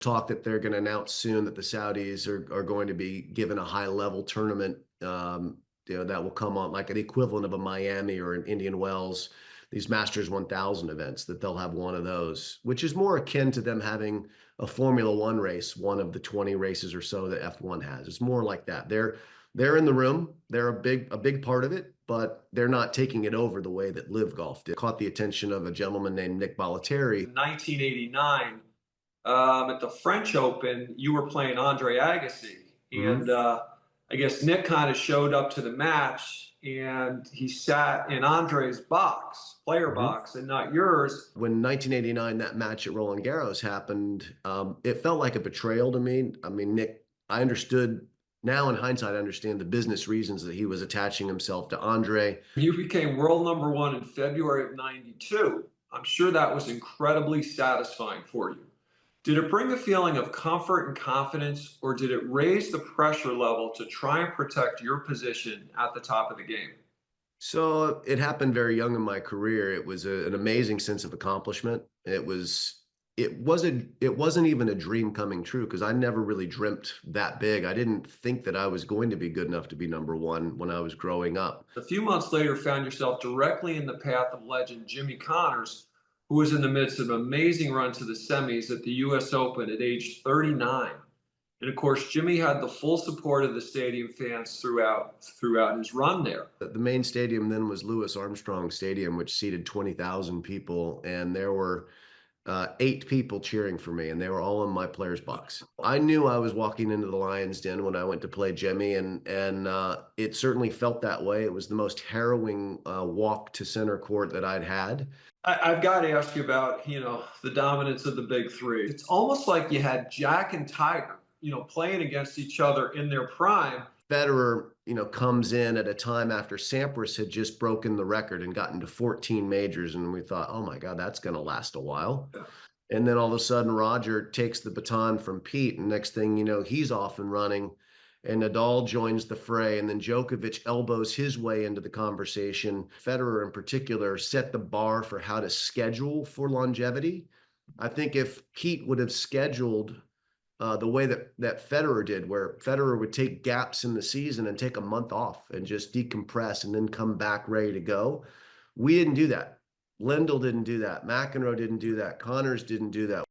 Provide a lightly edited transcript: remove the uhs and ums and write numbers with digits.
Talk that they're going to announce soon that the Saudis are going to be given a high-level tournament, that will come on like an equivalent of a Miami or an Indian Wells, these Masters 1000 events, that they'll have one of those, which is more akin to them having a Formula One race, one of the 20 races or so that F1 has. It's more like that. They're in the room. They're a big part of it, but they're not taking it over the way that Live Golf did. Caught the attention of a gentleman named Nick Bollottieri. In 1989, at the French Open, you were playing Andre Agassi, Mhm. and I guess Nick kind of showed up to the match, and he sat in Andre's box, player Mhm. box, and not yours. When 1989, that match at Roland Garros happened, it felt like a betrayal to me. I mean, Nick, I understood now in hindsight, I understand the business reasons that he was attaching himself to Andre. You became world number one in February of '92. I'm sure that was incredibly satisfying for you. Did it bring a feeling of comfort and confidence, or did it raise the pressure level to try and protect your position at the top of the game? So it happened very young in my career. It was an amazing sense of accomplishment. It wasn't even a dream coming true because I never really dreamt that big. I didn't think that I was going to be good enough to be number one when I was growing up. A few months later, found yourself directly in the path of legend Jimmy Connors, who was in the midst of an amazing run to the semis at the US Open at age 39. And of course, Jimmy had the full support of the stadium fans throughout his run there. The main stadium then was Louis Armstrong Stadium, which seated 20,000 people, and there were 8 people cheering for me, and they were all in my player's box. I knew I was walking into the Lions Den when I went to play Jimmy, and it certainly felt that way. It was the most harrowing walk to center court that I'd had. I've got to ask you about, the dominance of the big three. It's almost like you had Jack and Tiger, playing against each other in their prime. Federer, comes in at a time after Sampras had just broken the record and gotten to 14 majors, and we thought, oh my God, that's going to last a while. Yeah. And then all of a sudden, Roger takes the baton from Pete, and next thing you know, he's off and running, and Nadal joins the fray, and then Djokovic elbows his way into the conversation. Federer, in particular, set the bar for how to schedule for longevity. I think if Pete would have scheduled the way that Federer did, where Federer would take gaps in the season and take a month off and just decompress and then come back ready to go. We didn't do that. Lendl didn't do that. McEnroe didn't do that. Connors didn't do that.